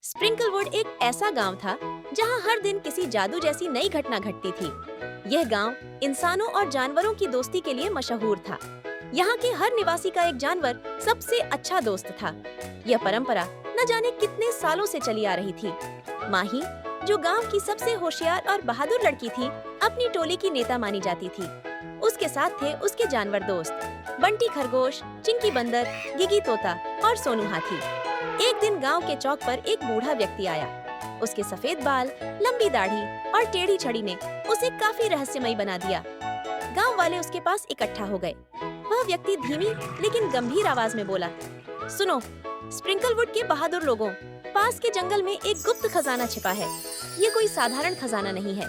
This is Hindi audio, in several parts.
स्प्रिंकलवुड एक ऐसा गांव था जहां हर दिन किसी जादू जैसी नई घटना घटती थी। यह गांव इंसानों और जानवरों की दोस्ती के लिए मशहूर था। यहाँ के हर निवासी का एक जानवर सबसे अच्छा दोस्त था। यह परंपरा न जाने कितने सालों से चली आ रही थी। माही, जो गांव की सबसे होशियार और बहादुर लड़की थी, अपनी टोली की नेता मानी जाती थी। उसके साथ थे उसके जानवर दोस्त बंटी खरगोश, चिंकी बंदर, गिगी तोता और सोनू हाथी। एक दिन गांव के चौक पर एक बूढ़ा व्यक्ति आया। उसके सफेद बाल, लंबी दाढ़ी और टेढ़ी छड़ी ने उसे काफी रहस्यमयी बना दिया। गांव वाले उसके पास इकट्ठा हो गए। वह व्यक्ति धीमी लेकिन गंभीर आवाज में बोला, सुनो स्प्रिंकलवुड के बहादुर लोगों, पास के जंगल में एक गुप्त खजाना छिपा है। ये कोई साधारण खजाना नहीं है।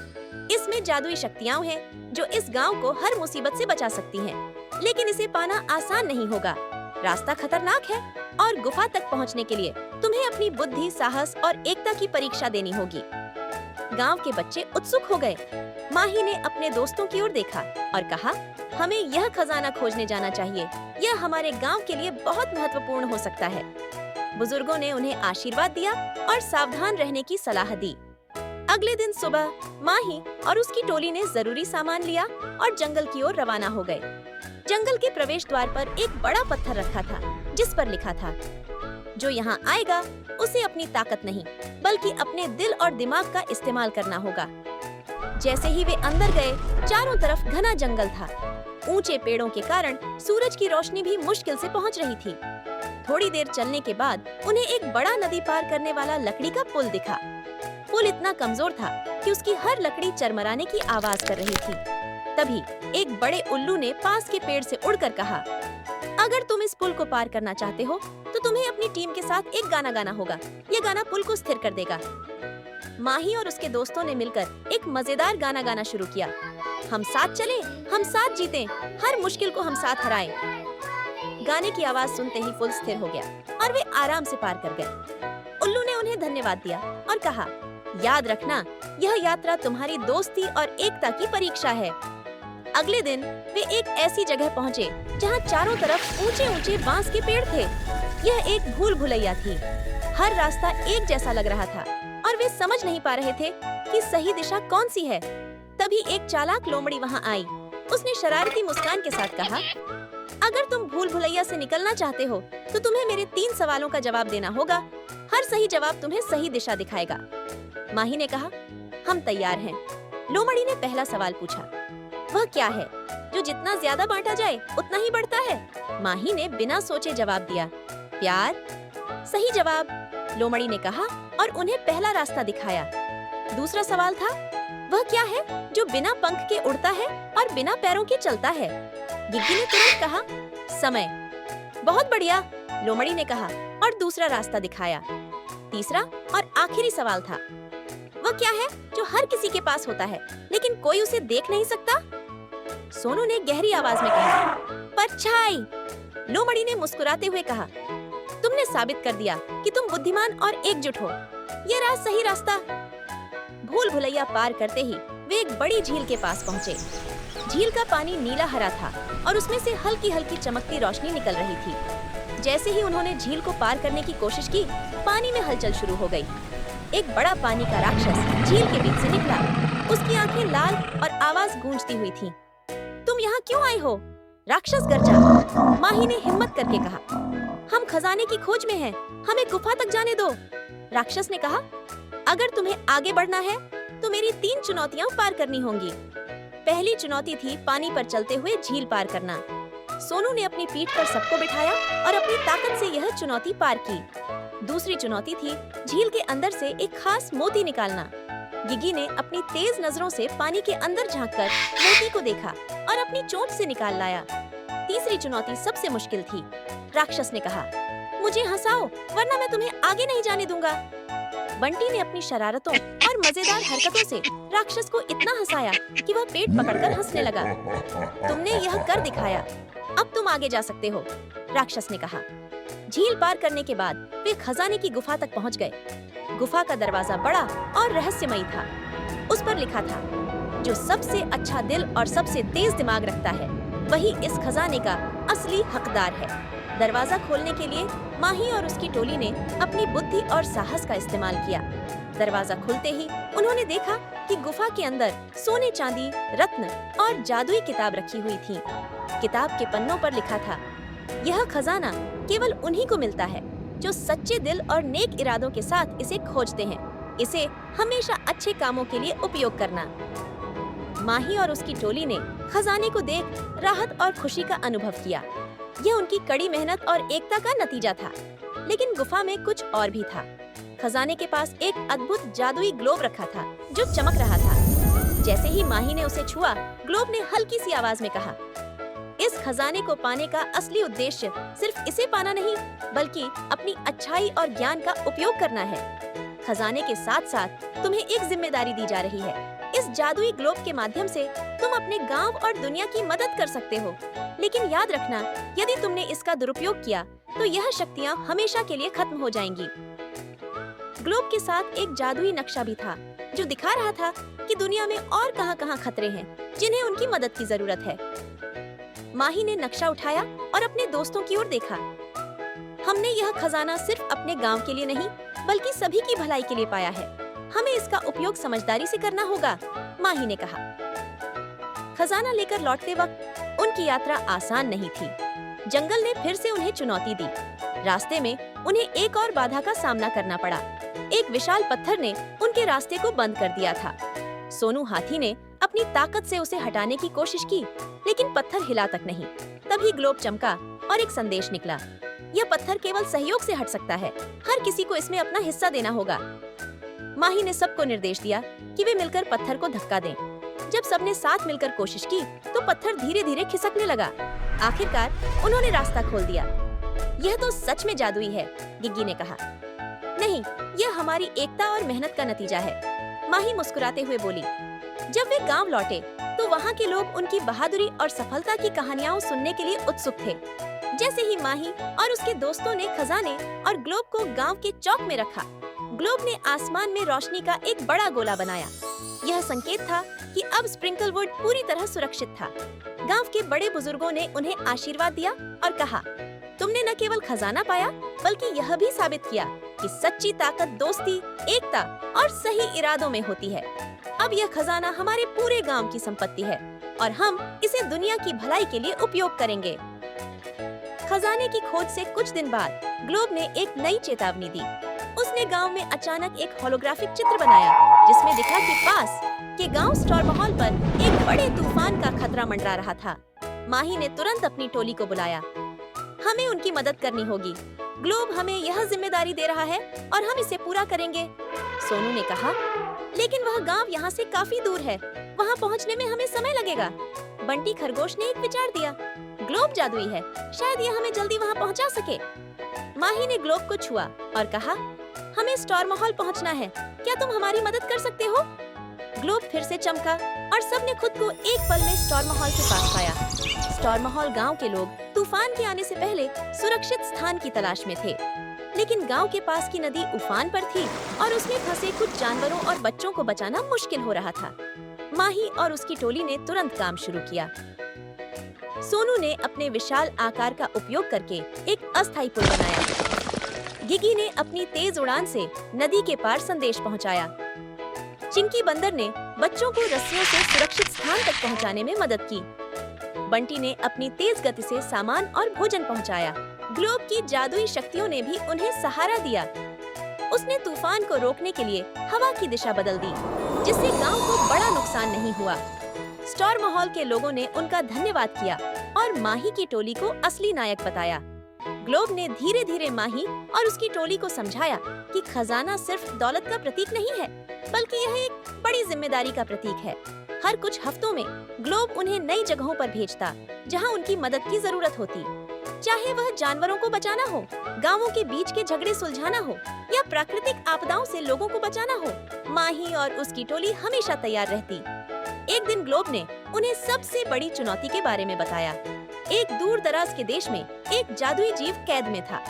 इसमें जादुई शक्तियां हैं जो इस गांव को हर मुसीबत से बचा सकती हैं। लेकिन इसे पाना आसान नहीं होगा। रास्ता खतरनाक है और गुफा तक पहुंचने के लिए तुम्हें अपनी बुद्धि, साहस और एकता की परीक्षा देनी होगी। गांव के बच्चे उत्सुक हो गए। माही ने अपने दोस्तों की ओर देखा और कहा, हमें यह खजाना खोजने जाना चाहिए। यह हमारे गांव के लिए बहुत महत्वपूर्ण हो सकता है। बुजुर्गों ने उन्हें आशीर्वाद दिया और सावधान रहने की सलाह दी। अगले दिन सुबह माही और उसकी टोली ने जरूरी सामान लिया और जंगल की ओर रवाना हो गए। जंगल के प्रवेश द्वार पर एक बड़ा पत्थर रखा था जिस पर लिखा था, जो यहाँ आएगा उसे अपनी ताकत नहीं बल्कि अपने दिल और दिमाग का इस्तेमाल करना होगा। जैसे ही वे अंदर गए, चारों तरफ घना जंगल था। ऊंचे पेड़ों के कारण सूरज की रोशनी भी मुश्किल से पहुंच रही थी। थोड़ी देर चलने के बाद उन्हें एक बड़ा नदी पार करने वाला लकड़ी का पुल दिखा। पुल इतना कमजोर था कि उसकी हर लकड़ी चरमराने की आवाज कर रही थी। तभी एक बड़े उल्लू ने पास के पेड़ से उड़कर कहा, अगर तुम इस पुल को पार करना चाहते हो तो तुम्हें अपनी टीम के साथ एक गाना गाना होगा। ये गाना पुल को स्थिर कर देगा। माही और उसके दोस्तों ने मिलकर एक मजेदार गाना गाना शुरू किया। हम साथ चले, हम साथ जीतें, हर मुश्किल को हम साथ हराएं। गाने की आवाज सुनते ही पुल स्थिर हो गया और वे आराम से पार कर गए। उल्लू ने उन्हें धन्यवाद दिया और कहा, याद रखना, यह यात्रा तुम्हारी दोस्ती और एकता की परीक्षा है। अगले दिन वे एक ऐसी जगह पहुँचे जहाँ चारों तरफ ऊंचे ऊंचे बांस के पेड़ थे। यह एक भूल भुलैया थी। हर रास्ता एक जैसा लग रहा था और वे समझ नहीं पा रहे थे कि सही दिशा कौन सी है। तभी एक चालाक लोमड़ी वहाँ आई। उसने शरारती मुस्कान के साथ कहा, अगर तुम भूल भुलैया से निकलना चाहते हो तो तुम्हें मेरे 3 सवालों का जवाब देना होगा। हर सही जवाब तुम्हें सही दिशा दिखाएगा। माही ने कहा, हम तैयार हैं। लोमड़ी ने पहला सवाल पूछा, वह क्या है जो जितना ज्यादा बांटा जाए उतना ही बढ़ता है? माही ने बिना सोचे जवाब दिया, प्यार। सही जवाब, लोमड़ी ने कहा और उन्हें पहला रास्ता दिखाया। दूसरा सवाल था, वह क्या है जो बिना पंख के उड़ता है और बिना पैरों के चलता है? गिग्गी ने तुरंत कहा, समय। बहुत बढ़िया, लोमड़ी ने कहा और दूसरा रास्ता दिखाया। तीसरा और आखिरी सवाल था, वह क्या है जो हर किसी के पास होता है लेकिन कोई उसे देख नहीं सकता? सोनू ने गहरी आवाज में कहा, परछाई। लोमड़ी ने मुस्कुराते हुए कहा, तुमने साबित कर दिया कि तुम बुद्धिमान और एकजुट हो। ये रहा सही रास्ता। भूल भुलैया पार करते ही वे एक बड़ी झील के पास पहुँचे। झील का पानी नीला हरा था और उसमें से हल्की हल्की चमकती रोशनी निकल रही थी। जैसे ही उन्होंने झील को पार करने की कोशिश की, पानी में हलचल शुरू हो गई। एक बड़ा पानी का राक्षस झील के बीच से निकला। उसकी आंखें लाल और आवाज गूंजती हुई थी। तुम यहाँ क्यों आए हो? राक्षस गरजा। माही ने हिम्मत करके कहा, हम खजाने की खोज में हैं, हमें गुफा तक जाने दो। राक्षस ने कहा, अगर तुम्हें आगे बढ़ना है तो मेरी 3 चुनौतियाँ पार करनी होंगी। पहली चुनौती थी पानी पर चलते हुए झील पार करना। सोनू ने अपनी पीठ पर सबको बिठाया और अपनी ताकत से यह चुनौती पार की। दूसरी चुनौती थी झील के अंदर से एक खास मोती निकालना। गिगी ने अपनी तेज नजरों से पानी के अंदर झांककर मोती को देखा और अपनी चोंच से निकाल लाया। तीसरी चुनौती सबसे मुश्किल थी। राक्षस ने कहा, मुझे हंसाओ वरना मैं तुम्हें आगे नहीं जाने दूंगा। बंटी ने अपनी शरारतों और मजेदार हरकतों से राक्षस को इतना हंसाया कि वह पेट पकड़कर हंसने लगा। तुमने यह कर दिखाया, अब तुम आगे जा सकते हो, राक्षस ने कहा। झील पार करने के बाद वे खजाने की गुफा तक पहुंच गए। गुफा का दरवाजा बड़ा और रहस्यमयी था। उस पर लिखा था, जो सबसे अच्छा दिल और सबसे तेज दिमाग रखता है वही इस खजाने का असली हकदार है। दरवाजा खोलने के लिए माही और उसकी टोली ने अपनी बुद्धि और साहस का इस्तेमाल किया। दरवाजा खुलते ही उन्होंने देखा कि गुफा के अंदर सोने चांदी, रत्न और जादुई किताब रखी हुई थी। किताब के पन्नों पर लिखा था, यह खजाना केवल उन्हीं को मिलता है जो सच्चे दिल और नेक इरादों के साथ इसे खोजते हैं। इसे हमेशा अच्छे कामों के लिए उपयोग करना। माही और उसकी टोली ने खजाने को देख राहत और खुशी का अनुभव किया। यह उनकी कड़ी मेहनत और एकता का नतीजा था। लेकिन गुफा में कुछ और भी था। खजाने के पास एक अद्भुत जादुई ग्लोब रखा था जो चमक रहा था। जैसे ही माही ने उसे छुआ, ग्लोब ने हल्की सी आवाज में कहा, इस खजाने को पाने का असली उद्देश्य सिर्फ इसे पाना नहीं, बल्कि अपनी अच्छाई और ज्ञान का उपयोग करना है। खजाने के साथ साथ तुम्हें एक जिम्मेदारी दी जा रही है। इस जादुई ग्लोब के माध्यम से तुम अपने गांव और दुनिया की मदद कर सकते हो। लेकिन याद रखना, यदि तुमने इसका दुरुपयोग किया तो यह शक्तियाँ हमेशा के लिए खत्म हो जाएंगी। ग्लोब के साथ एक जादुई नक्शा भी था जो दिखा रहा था कि दुनिया में और कहां-कहां खतरे हैं जिन्हें उनकी मदद की जरूरत है। माही ने नक्शा उठाया और अपने दोस्तों की ओर देखा। हमने यह खजाना सिर्फ अपने गांव के लिए नहीं, बल्कि सभी की भलाई के लिए पाया है। हमें इसका उपयोग समझदारी से करना होगा, माही ने कहा। खजाना लेकर लौटते वक्त उनकी यात्रा आसान नहीं थी। जंगल ने फिर से उन्हें चुनौती दी। रास्ते में उन्हें एक और बाधा का सामना करना पड़ा। एक विशाल पत्थर ने उनके रास्ते को बंद कर दिया था। सोनू हाथी ने अपनी ताकत से उसे हटाने की कोशिश की, लेकिन पत्थर हिला तक नहीं। तभी ग्लोब चमका और एक संदेश निकला, यह पत्थर केवल सहयोग से हट सकता है। हर किसी को इसमें अपना हिस्सा देना होगा। माही ने सबको निर्देश दिया कि वे मिलकर पत्थर को धक्का दें। जब सबने साथ मिलकर कोशिश की तो पत्थर धीरे धीरे खिसकने लगा। आखिरकार उन्होंने रास्ता खोल दिया। यह तो सच में जादुई है, गिग्गी ने कहा। नहीं, यह हमारी एकता और मेहनत का नतीजा है, माही मुस्कुराते हुए बोली। जब वे गांव लौटे तो वहां के लोग उनकी बहादुरी और सफलता की कहानियां सुनने के लिए उत्सुक थे। जैसे ही माही और उसके दोस्तों ने खजाने और ग्लोब को गांव के चौक में रखा, ग्लोब ने आसमान में रोशनी का एक बड़ा गोला बनाया। यह संकेत था कि अब स्प्रिंकलवुड पूरी तरह सुरक्षित था। गांव के बड़े बुजुर्गों ने उन्हें आशीर्वाद दिया और कहा, तुमने न केवल खजाना पाया, बल्कि यह भी साबित किया कि सच्ची ताकत दोस्ती, एकता और सही इरादों में होती है। अब यह खजाना हमारे पूरे गांव की संपत्ति है और हम इसे दुनिया की भलाई के लिए उपयोग करेंगे। खजाने की खोज से कुछ दिन बाद ग्लोब ने एक नई चेतावनी दी। उसने गांव में अचानक एक होलोग्राफिक चित्र बनाया जिसमें दिखा कि पास के गांव स्टॉर्महॉल पर एक बड़े तूफान का खतरा मंडरा रहा था। माही ने तुरंत अपनी टोली को बुलाया। हमें उनकी मदद करनी होगी। ग्लोब हमें यह जिम्मेदारी दे रहा है और हम इसे पूरा करेंगे, सोनू ने कहा। लेकिन वह गांव यहाँ से काफी दूर है, वहाँ पहुँचने में हमें समय लगेगा। बंटी खरगोश ने एक विचार दिया, ग्लोब जादुई है, शायद यह हमें जल्दी वहाँ पहुँचा सके। माही ने ग्लोब को छुआ और कहा, हमें स्टॉर्महॉल पहुँचना है, क्या तुम हमारी मदद कर सकते हो? ग्लोब फिर से चमका और सबने खुद को एक पल में स्टॉर्महॉल के पास पाया। स्टॉर्महॉल गांव के लोग तूफान के आने से पहले सुरक्षित स्थान की तलाश में थे, लेकिन गांव के पास की नदी उफान पर थी और उसमें फंसे कुछ जानवरों और बच्चों को बचाना मुश्किल हो रहा था। माही और उसकी टोली ने तुरंत काम शुरू किया। सोनू ने अपने विशाल आकार का उपयोग करके एक अस्थायी पुल बनाया। गिगी ने अपनी तेज उड़ान से नदी के पार संदेश पहुंचाया। चिंकी बंदर ने बच्चों को रस्सियों से सुरक्षित स्थान तक पहुंचाने में मदद की। बंटी ने अपनी तेज गति से सामान और भोजन पहुंचाया। ग्लोब की जादुई शक्तियों ने भी उन्हें सहारा दिया। उसने तूफान को रोकने के लिए हवा की दिशा बदल दी, जिससे गांव को बड़ा नुकसान नहीं हुआ। स्टॉर्महॉल के लोगों ने उनका धन्यवाद किया और माही की टोली को असली नायक बताया। ग्लोब ने धीरे धीरे माही और उसकी टोली को समझाया कि खजाना सिर्फ दौलत का प्रतीक नहीं है, बल्कि यह एक बड़ी जिम्मेदारी का प्रतीक है। हर कुछ हफ्तों में ग्लोब उन्हें नई जगहों पर भेजता, जहां उनकी मदद की जरूरत होती। चाहे वह जानवरों को बचाना हो, गांवों के बीच के झगड़े सुलझाना हो या प्राकृतिक आपदाओं से लोगों को बचाना हो, माही और उसकी टोली हमेशा तैयार रहती। एक दिन ग्लोब ने उन्हें सबसे बड़ी चुनौती के बारे में बताया। एक दूर दराज के देश में एक जादुई जीव कैद में था।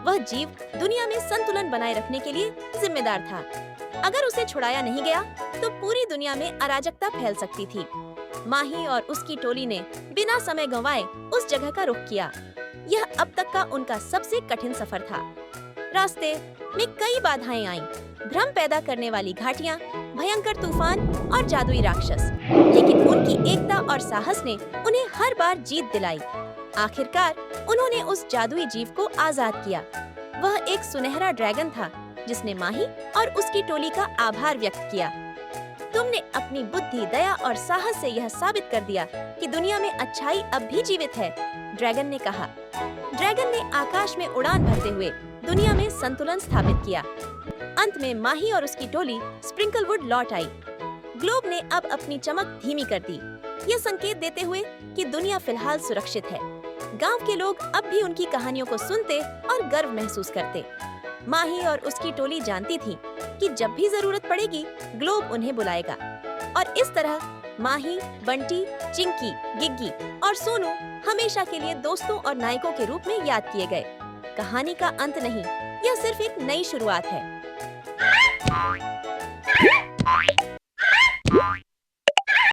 वह जीव दुनिया में संतुलन बनाए रखने के लिए जिम्मेदार था। अगर उसे छुड़ाया नहीं गया तो पूरी दुनिया में अराजकता फैल सकती थी। माही और उसकी टोली ने बिना समय गंवाए उस जगह का रुख किया। यह अब तक का उनका सबसे कठिन सफर था। रास्ते में कई बाधाएं आईं, भ्रम पैदा करने वाली घाटियां, भयंकर तूफान और जादुई राक्षस। लेकिन उनकी एकता और साहस ने उन्हें हर बार जीत दिलाई। आखिरकार उन्होंने उस जादुई जीव को आजाद किया। वह एक सुनहरा ड्रैगन था जिसने माही और उसकी टोली का आभार व्यक्त किया। तुमने अपनी बुद्धि, दया और साहस से यह साबित कर दिया कि दुनिया में अच्छाई अब भी जीवित है, ड्रैगन ने कहा। ड्रैगन ने आकाश में उड़ान भरते हुए दुनिया में संतुलन स्थापित किया। अंत में माही और उसकी टोली स्प्रिंकलवुड लौट आई। ग्लोब ने अब अपनी चमक धीमी कर दी, यह संकेत देते हुए कि दुनिया फिलहाल सुरक्षित है। गांव के लोग अब भी उनकी कहानियों को सुनते और गर्व महसूस करते। माही और उसकी टोली जानती थी कि जब भी जरूरत पड़ेगी ग्लोब उन्हें बुलाएगा। और इस तरह माही, बंटी, चिंकी, गिग्गी और सोनू हमेशा के लिए दोस्तों और नायकों के रूप में याद किए गए। कहानी का अंत नहीं, यह सिर्फ एक नई शुरुआत है।